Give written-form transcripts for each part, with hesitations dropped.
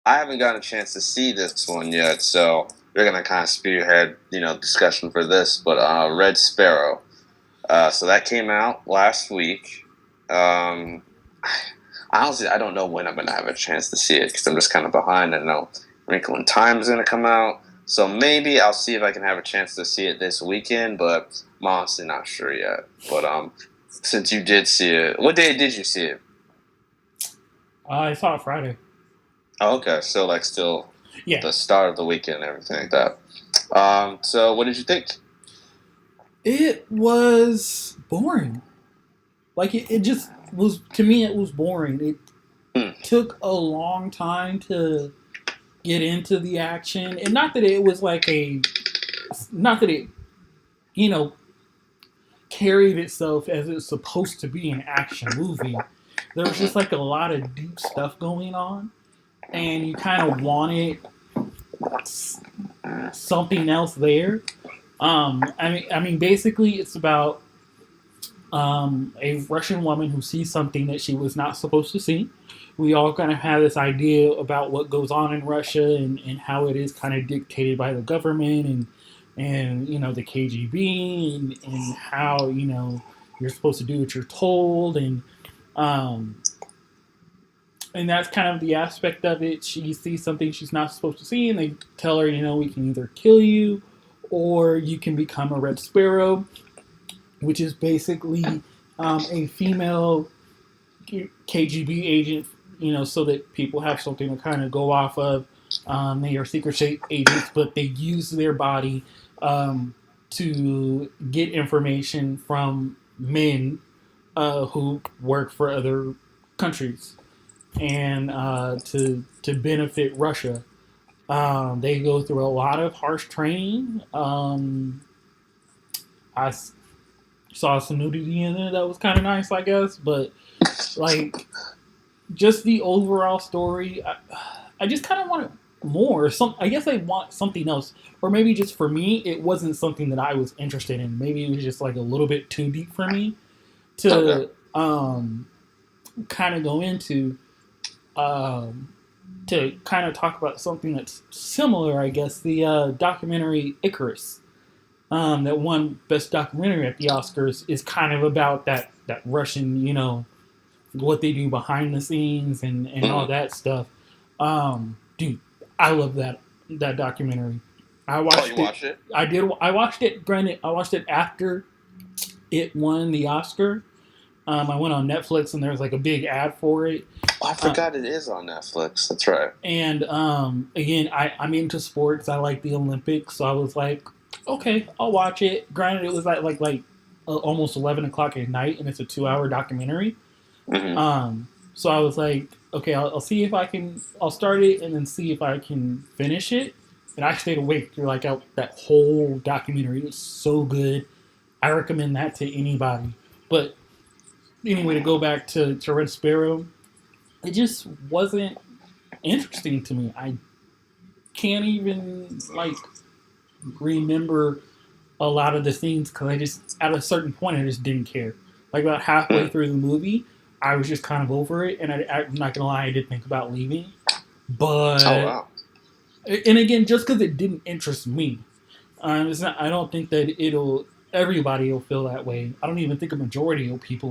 I haven't gotten a chance to see this one yet, so we're gonna kind of spearhead, discussion for this. But Red Sparrow. So that came out last week. Um, Honestly, I don't know when I'm gonna have a chance to see it because I'm just kind of behind. I know Wrinkle in Time is gonna come out, so maybe I'll see if I can have a chance to see it this weekend. But I'm honestly not sure yet. But since you did see it, what day did you see it? I saw it Friday. Oh, okay, so like still Yeah, the start of the weekend and everything like that. So what did you think? it was boring. Like it just was to me. It was boring. It Hmm. took a long time to get into the action, and not that it was like not that it you know carried itself as it's supposed to be an action movie. There was just like a lot of deep stuff going on, and you kind of wanted something else there. I mean, basically, it's about a Russian woman who sees something that she was not supposed to see. We all kind of have this idea about what goes on in Russia and how it is kind of dictated by the government and the KGB and how you're supposed to do what you're told um, and that's kind of the aspect of it. She sees something she's not supposed to see, and they tell her, we can either kill you or you can become a Red Sparrow, which is basically a female KGB agent, so that people have something to kind of go off of. They are secret agents, but they use their body to get information from men who work for other countries and to benefit Russia. They go through a lot of harsh training. I saw some nudity in it that was kind of nice, I guess, but like just the overall story, I just kind of wanted more. I guess I want something else, or maybe just for me, it wasn't something that I was interested in. Maybe it was just like a little bit too deep for me Okay. to kind of go into. Um, to kind of talk about something that's similar, I guess, the documentary Icarus that won Best Documentary at the Oscars is kind of about that Russian, what they do behind the scenes and all Mm. that stuff. Dude, I love that documentary. I Oh, you watched it. watched it? I did. I watched it. Granted, I watched it after it won the Oscar. I went on Netflix and there was like a big ad for it. Oh, I Uh, forgot it is on Netflix. That's right. And again, I'm into sports. I like the Olympics, so I was like, okay, I'll watch it. Granted, it was almost 11 o'clock at night, and it's a 2 hour documentary. Hmm. So I was like, okay, I'll see if I can. I'll start it and then see if I can finish it. And I stayed awake through like that whole documentary. It was so good. I recommend that to anybody. But anyway, to go back to Red Sparrow, it just wasn't interesting to me. I can't even like remember a lot of the scenes because I just at a certain point I just didn't care. Like about halfway Mm. through the movie, I was just kind of over it, and I'm not gonna lie, I did think about leaving. Oh But wow. and again, just because it didn't interest me, it's not. I don't think that it'll. Everybody will feel that way. I don't even think a majority of people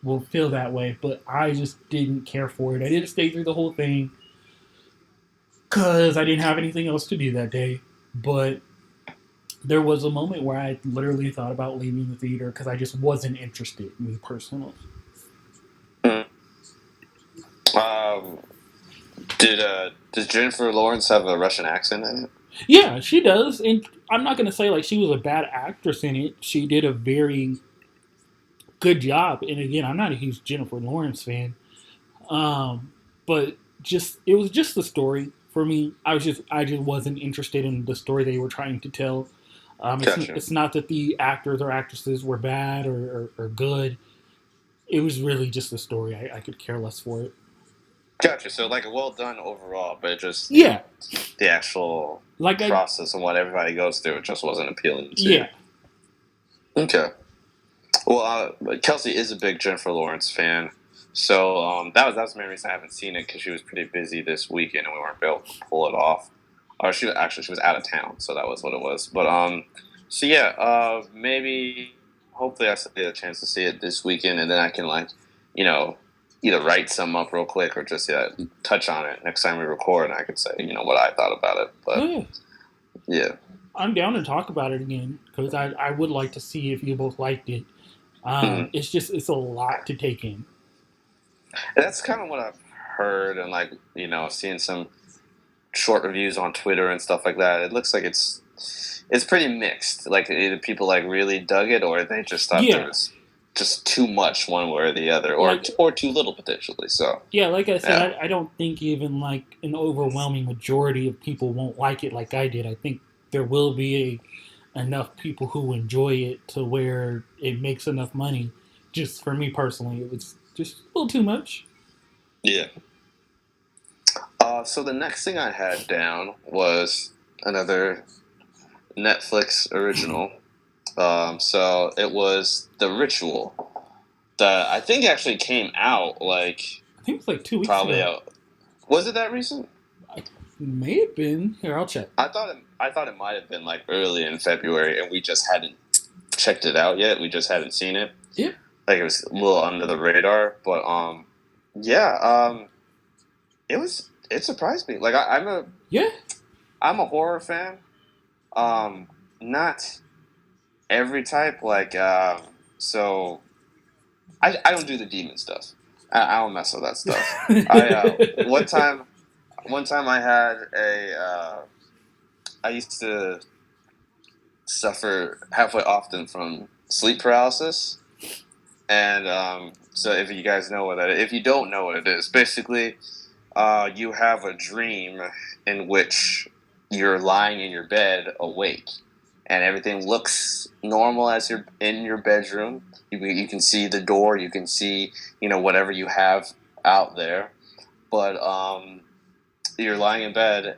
will feel that way. But I just didn't care for it. I didn't stay through the whole thing because I didn't have anything else to do that day. But there was a moment where I literally thought about leaving the theater because I just wasn't interested, me personally. Mm. Um, does Jennifer Lawrence have a Russian accent in it? Yeah, she does, and I'm not gonna say like she was a bad actress in it. She did a very good job, and again, I'm not a huge Jennifer Lawrence fan, but just it was just the story for me. I just wasn't interested in the story they were trying to tell. Gotcha. It's not that the actors or actresses were bad or good. It was really just the story. I could care less for it. Gotcha. So like well done overall, but it just Yeah, the actual like I process and what everybody goes through, it just wasn't appealing to you. yeah Okay. Well, Kelsey is a big Jennifer Lawrence fan, So that was the main reason I haven't seen it, because she was pretty busy this weekend and we weren't able to pull it off. Or she was out of town, so that was what it was. But so yeah, maybe hopefully I get a chance to see it this weekend, and then I can like, you know, either write some up real quick or just touch on it next time we record, and I could say what I thought about it. Oh But yeah, yeah, I'm down to talk about it again because I would like to see if you both liked it. hmm It's a lot to take in. that's kind of what I've heard, and like seeing some short reviews on Twitter and stuff like that. It looks like it's pretty mixed. Like either people like really dug it, or they just thought there Yeah, was just too much one way or the other, or like or too little potentially. So yeah, like I said, yeah, I don't think even like an overwhelming majority of people won't like it like I did. I think there will be enough people who enjoy it to where it makes enough money. Just for me personally, it was just a little too much. yeah. So the next thing I had down was another Netflix original. So it was The Ritual that I think actually came out like I think it was like 2 weeks probably ago. out. Was it that recent? I may have been. Here, I'll check. I thought it might have been like early in February, and we just hadn't checked it out yet. We just hadn't seen it. Yeah, Like it was a little under the radar, but yeah, it surprised me. Like yeah. I'm a horror fan. Not every type. Like so I don't do the demon stuff. I don't mess with that stuff. I one time I had I used to suffer halfway often from sleep paralysis, and so if you guys know what that is, if you don't know what it is, basically, you have a dream in which you're lying in your bed awake, and everything looks normal as you're in your bedroom. You can see the door, you can see whatever you have out there, but you're lying in bed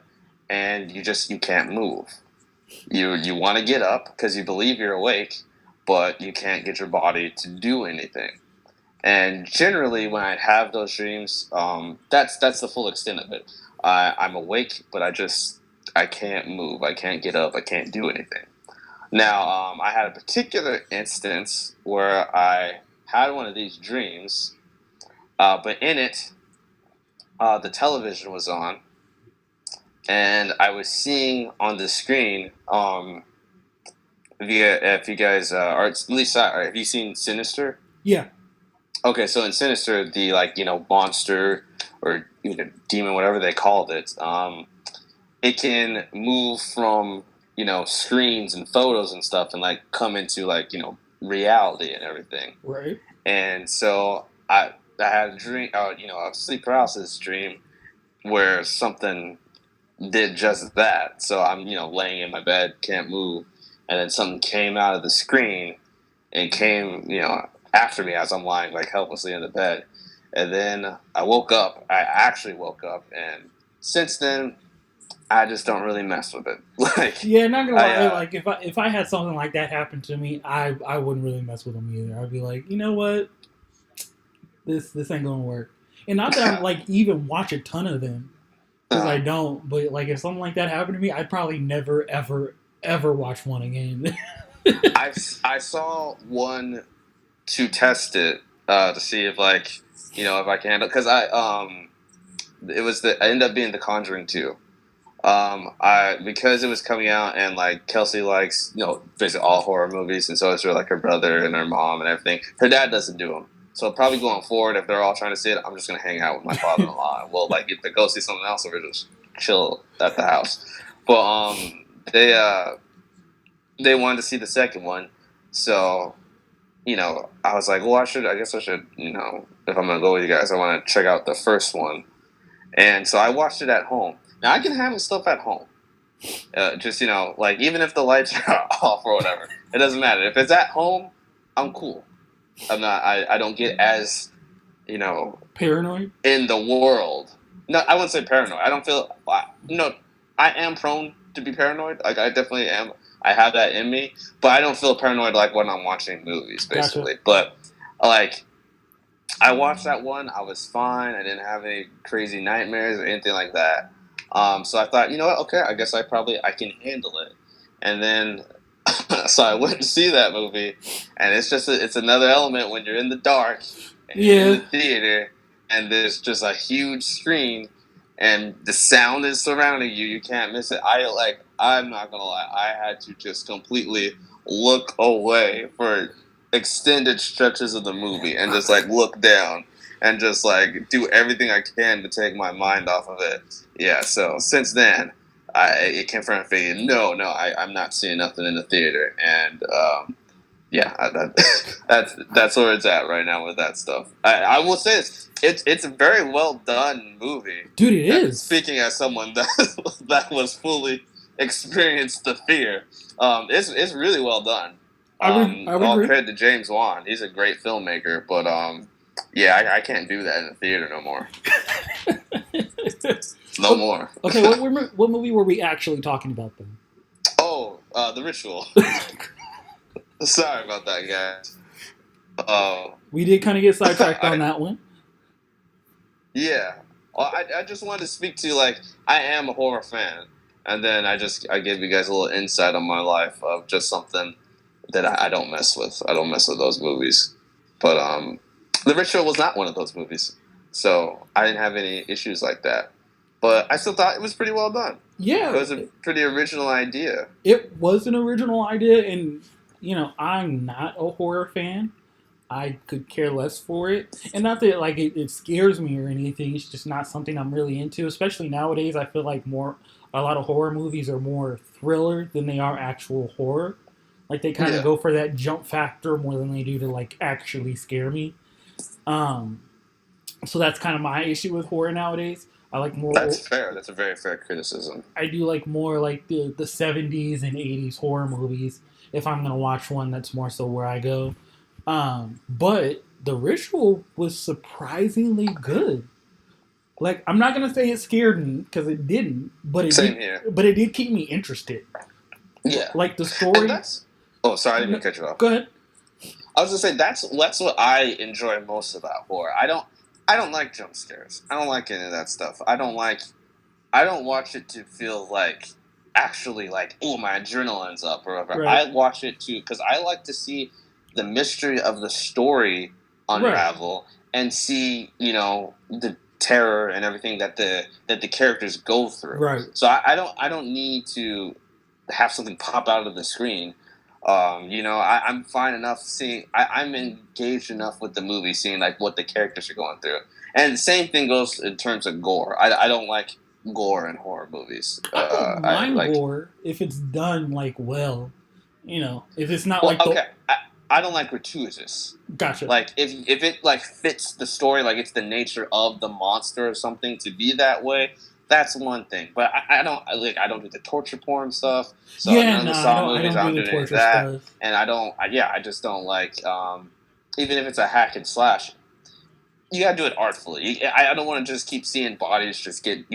and you can't move. You want to get up because you believe you're awake, but you can't get your body to do anything. And generally, when I have those dreams, that's the full extent of it. I'm awake, but I can't move. I can't get up. I can't do anything. Now, I had a particular instance where I had one of these dreams, but in it, the television was on, and I was seeing on the screen. If you guys are at least have you seen Sinister? Yeah. Okay, so in Sinister, the monster or demon, whatever they called it, it can move from screens and photos and stuff, and like come into reality and everything. Right. And so I had a dream, a sleep paralysis dream where something did just that. So I'm laying in my bed, can't move, and then something came out of the screen and came after me as I'm lying like helplessly in the bed. And then I woke up. I actually woke up, and since then I just don't really mess with it. Like Yeah, not gonna I lie. Like if I had something like that happen to me, I wouldn't really mess with them either. I'd be like, you know what, this ain't gonna work. And not that I'm like even watch a ton of them because I don't. But like if something like that happened to me, I'd probably never ever watch one again. I saw one to test it to see if if I can handle, because I ended up being The Conjuring 2. I because it was coming out, and like Kelsey likes basically all horror movies, and so it's like her brother and her mom and everything. Her dad doesn't do them, so probably going forward, if they're all trying to see it, I'm just gonna hang out with my father-in-law, and we'll like either go see something else or just chill at the house. But they wanted to see the second one, so I was like, well, I guess I should, if I'm gonna go with you guys, I want to check out the first one, and so I watched it at home. Now I can handle stuff at home, just like even if the lights are off or whatever, it doesn't matter. If it's at home, I'm cool. I'm not. I don't get as Paranoid. in the world. No, I wouldn't say paranoid. I don't feel. No, I am prone to be paranoid. Like I definitely am. I have that in me, but I don't feel paranoid like when I'm watching movies, Gotcha. basically. But like, I watched that one. I was fine. I didn't have any crazy nightmares or anything like that. So I thought, you know what? Okay, I guess I can handle it. And then so I went to see that movie, and it's another element when you're in the dark and you're in the Yeah. theater, and there's just a huge screen, and the sound is surrounding you. You can't miss it. I'm not gonna lie. I had to just completely look away for extended stretches of the movie and just like look down and just like do everything I can to take my mind off of it. Yeah, so since then, it confirmed fate. I'm not seeing nothing in the theater, and yeah, that's where it's at right now with that stuff. I will say it's a very well done movie. Dude, it is. Speaking as someone that that was fully experienced the fear, it's really well done. I would All agree. credit to James Wan. He's a great filmmaker, but yeah, I can't do that in the theater no more. No more. Okay, what movie were we actually talking about then? Oh, The Ritual. Sorry about that, guys. We did kind of get sidetracked on I, that one. yeah. Well, I just wanted to speak to like I am a horror fan, and then I gave you guys a little insight on my life of just something that I don't mess with. I don't mess with those movies, but The Ritual was not one of those movies, so I didn't have any issues like that. But I still thought it was pretty well done. Yeah, It was a pretty original idea. it was an original idea, and I'm not a horror fan. I could care less for it, and not that like it scares me or anything. It's just not something I'm really into. Especially nowadays, I feel like a lot of horror movies are more thriller than they are actual horror. Like they kind of Yeah, go for that jump factor more than they do to like actually scare me. Um, so that's kind of my issue with horror nowadays. I like more. that's fair. That's a very fair criticism. I do like more like the 70s and 80s horror movies if I'm gonna watch one. That's more so where I go. But The Ritual was surprisingly good. Like I'm not gonna say it scared me because it didn't, but it Same did. here. But it did keep me interested. Yeah, Like the and story. that's. Oh, sorry, I didn't No, mean to cut you off. go ahead. I was gonna say that's what I enjoy most about horror. I don't like jump scares. I don't like any of that stuff. I don't watch it to feel like actually like oh my adrenaline's up or whatever. Right. I watch it to because I like to see the mystery of the story Right. unravel and see the terror and everything that the characters go through. Right. So I don't need to have something pop out of the screen. I'm fine enough seeing. I'm engaged enough with the movie, seeing like what the characters are going through. And the same thing goes in terms of gore. I don't like gore in horror movies. I don't I mind like. gore if it's done like well. If it's not Well, like the okay. I don't like gratuitous. gotcha. Like if it like fits the story, like it's the nature of the monster or something to be that way. That's one thing, but I don't do the torture porn stuff. So Yeah, none of no, the Saw I movies don't do I'm the doing any of torture that, stuff. and I just don't like. Even if it's a hack and slash, you gotta do it artfully. I don't want to just keep seeing bodies just get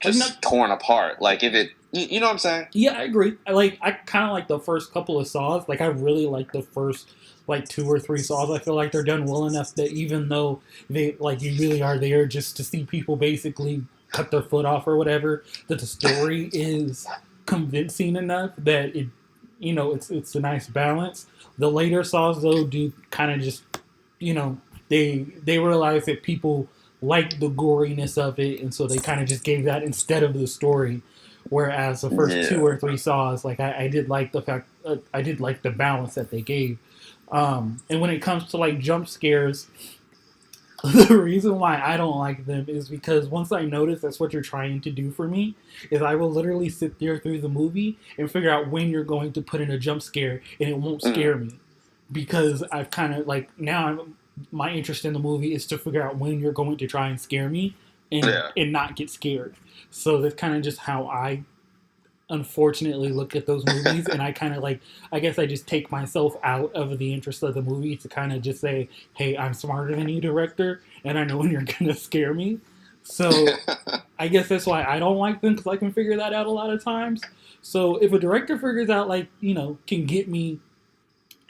Like not, just torn apart. Like if it, you know what I'm saying? yeah, I agree. I kind of like the first couple of Saws. Like I really like the first like two or three Saws. I feel like they're done well enough that even though they like you really are there just to see people basically cut their foot off or whatever, that the story is convincing enough that it's a nice balance. The later Saws though do kind of just they realize that people like the goriness of it, and so they kind of just gave that instead of the story. Whereas the first two Yeah. or three Saws, like I did like the fact, I did like the balance that they gave. And when it comes to like jump scares, the reason why I don't like them is because once I notice that's what you're trying to do for me, is I will literally sit there through the movie and figure out when you're going to put in a jump scare, and it won't Mm, scare me because I've kind of like now my interest in the movie is to figure out when you're going to try and scare me yeah. and not get scared. So that's kind of just how I unfortunately look at those movies, and I kind of like I guess I just take myself out of the interest of the movie to kind of just say, hey, I'm smarter than you, director, and I know when you're gonna scare me. So I guess that's why I don't like them, because I can figure that out a lot of times. So if a director figures out like can get me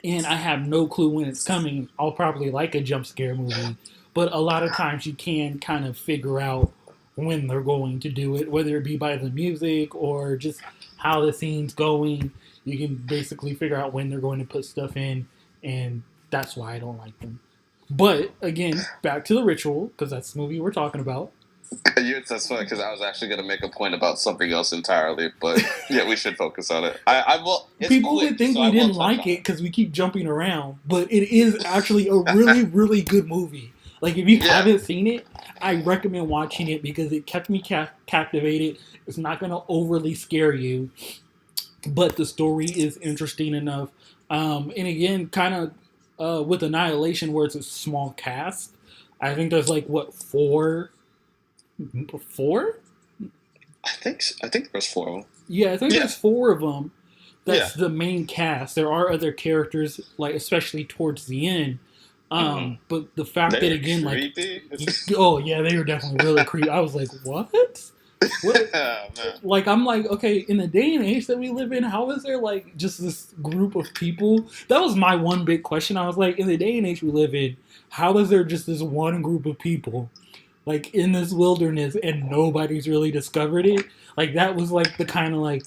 and I have no clue when it's coming, I'll probably like a jump scare movie. But a lot of times you can kind of figure out when they're going to do it, whether it be by the music or just how the scene's going. You can basically figure out when they're going to put stuff in, and that's why I don't like them. But again, back to the ritual because that's the movie we're talking about. That's funny because I was actually going to make a point about something else entirely, but yeah, we should focus on it. I will. It's People quick, would think so we I will didn't touch like on it it. because we keep jumping around, but it is actually a really, really good movie. Like if you Yeah, haven't seen it, I recommend watching it because it kept me captivated. It's not going to overly scare you, but the story is interesting enough. And again, kind of with Annihilation, where it's a small cast, I think there's like what four? I think there's four of them. Yeah, I think Yeah, there's four of them. yeah. That's the main cast. There are other characters, like especially towards the end. Mm-hmm. But the fact that They're again, like, creepy. oh yeah, they were definitely really creepy. I was like, what? What? Oh, man. Like I'm like, okay, in the day and age that we live in, how is there like just this group of people? That was my one big question. I was like, in the day and age we live in, how is there just this one group of people like in this wilderness and nobody's really discovered it? Like that was like the kind of like,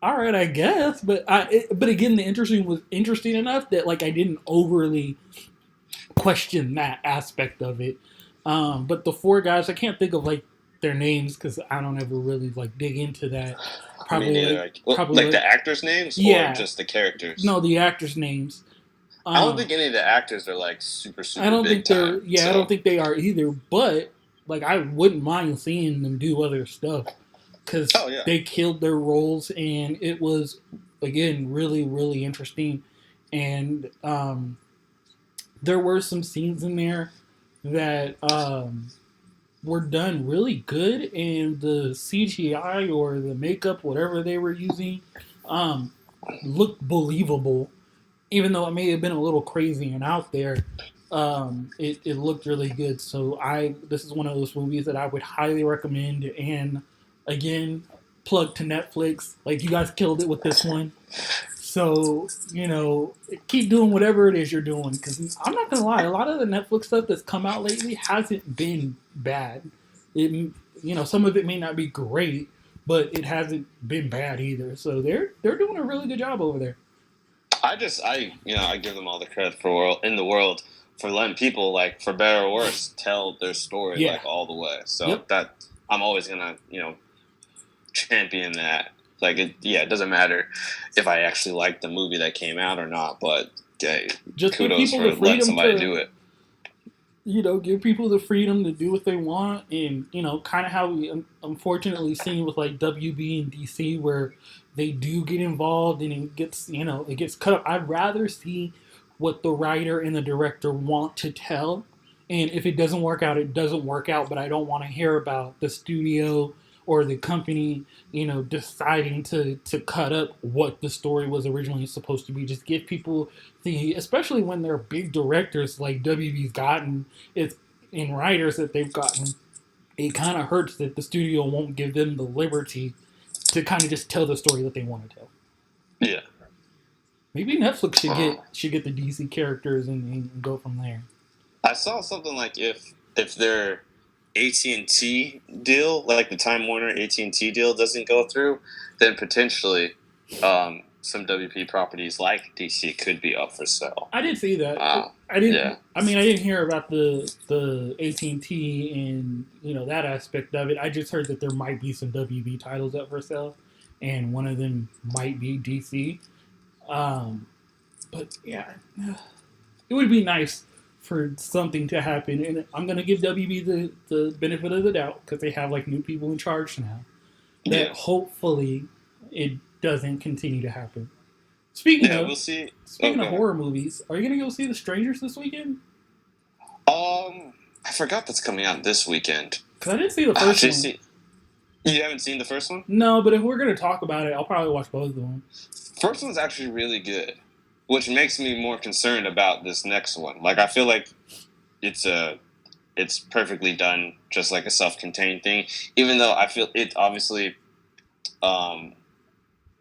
all right, I guess, but again, the interesting was interesting enough that like I didn't overly question that aspect of it. But the four guys, I can't think of like their names because I don't ever really like dig into that. Me Probably neither. like Like the actors' names or yeah, just the characters. no, the actors' names. I don't Um, think any of the actors are like super I super don't big think they're time. yeah, I don't So think they are either. But like I wouldn't mind seeing them do other stuff because oh yeah, they killed their roles and it was again really really interesting and there were some scenes in there that were done really good, and the CGI or the makeup, whatever they were using, um, looked believable. Even though it may have been a little crazy and out there, it looked really good. So this is one of those movies that I would highly recommend. And again, plug to Netflix. Like you guys killed it with this one. So, keep doing whatever it is you're doing. Because I'm not going to lie, a lot of the Netflix stuff that's come out lately hasn't been bad. Some of it may not be great, but it hasn't been bad either. So they're doing a really good job over there. I give them all the credit in the world for letting people like for better or worse tell their story Yeah. like all the way. So Yep. that I'm always gonna champion that. Like it doesn't matter if I actually like the movie that came out or not, but Just give kudos people for the letting freedom somebody to do it. give people the freedom to do what they want, and kind of how we unfortunately seen with like WB and DC, where they do get involved and it gets cut up. I'd rather see what the writer and the director want to tell, and if it doesn't work out, it doesn't work out. But I don't want to hear about the studio or the company, deciding to cut up what the story was originally supposed to be. Just give people especially when they're big directors like WB's gotten, it's in writers that they've gotten, it kind of hurts that the studio won't give them the liberty to kind of just tell the story that they want to tell. Yeah. Maybe Netflix should get the DC characters and go from there. I saw something like if their AT&T deal, like the Time Warner AT&T deal, doesn't go through, then potentially some WP properties like DC could be up for sale. I did see that. I didn't. Yeah. I mean, I didn't hear about the AT&T and that aspect of it. I just heard that there might be some WB titles up for sale, and one of them might be DC. But yeah, it would be nice for something to happen, and I'm gonna give WB the benefit of the doubt because they have like new people in charge now. That Yeah. hopefully it doesn't continue to happen. Speaking Yeah, of we'll see. speaking of Okay. horror movies, are you gonna go see The Strangers this weekend? I forgot that's coming out this weekend. Because I didn't see the first one. You haven't seen the first one? No, but if we're gonna talk about it, I'll probably watch both of them. First one's actually really good, which makes me more concerned about this next one. Like I feel like it's perfectly done, just like a self-contained thing. Even though I feel it obviously, um,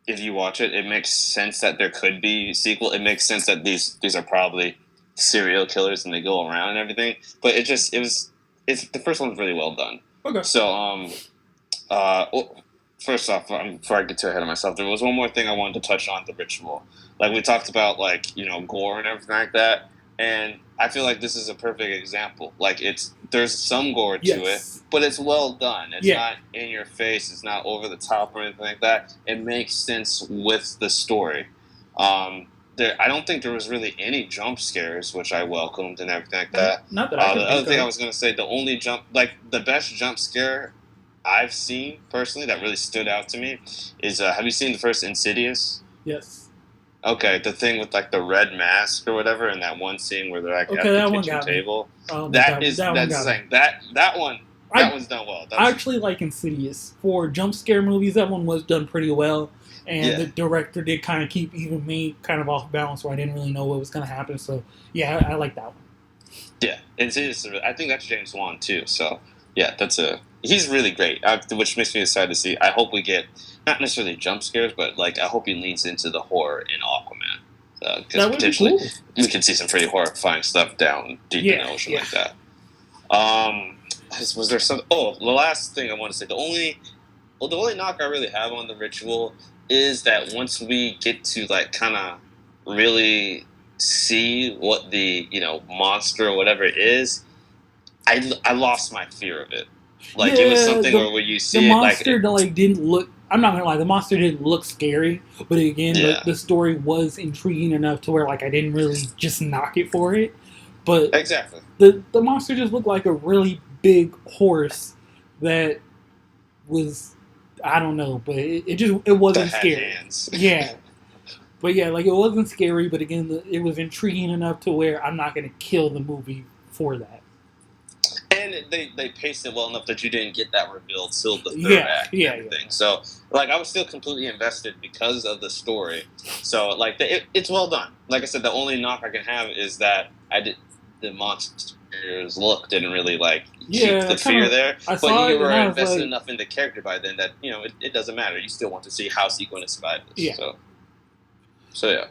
if you watch it, it makes sense that there could be sequel. It makes sense that these are probably serial killers and they go around and everything. But it's the first one's really well done. Okay. So well, first off, before I get too ahead of myself, there was one more thing I wanted to touch on: the ritual. Like we talked about, like gore and everything like that, and I feel like this is a perfect example. Like there's some gore to it, but it's well done. It's not in your face. It's not over the top or anything like that. It makes sense with the story. I don't think there was really any jump scares, which I welcomed and everything like that. Not that I The other thing of. I was going to say, the best jump scare I've seen personally that really stood out to me is have you seen the first Insidious? Yes. Okay, the thing with like the red mask or whatever, and that one scene where they're like at the kitchen table. That one's done well. I actually like Insidious. For jump scare movies, that one was done pretty well. And the director did kind of keep even me kind of off balance where I didn't really know what was going to happen. So, yeah, I like that one. Yeah, Insidious. I think that's James Wan too. So, yeah, he's really great, which makes me excited to see. I hope we get not necessarily jump scares, but like I hope he leans into the horror in Aquaman, because potentially we can see some pretty horrifying stuff down deep in the ocean like that. Was there some? Oh, the last thing I want to say. The only knock I really have on the ritual is that once we get to like kind of really see what the monster or whatever it is, I lost my fear of it. Like it was something where you see the monster didn't look. I'm not gonna lie, the monster didn't look scary, but again, the story was intriguing enough to where like I didn't really just knock it for it. But exactly, the monster just looked like a really big horse that was, I don't know, but it wasn't scary. Yeah. But yeah, like it wasn't scary, but again, it was intriguing enough to where I'm not going to kill the movie for that. And they paced it well enough that you didn't get that reveal till the third act and everything. So, like, I was still completely invested because of the story. So, like, it's well done. Like I said, the only knock I can have is that the monster's look didn't really, like, keep the fear there. But you were invested enough in the character by then that, it doesn't matter. You still want to see how he's going to survive this. Yeah. So yeah.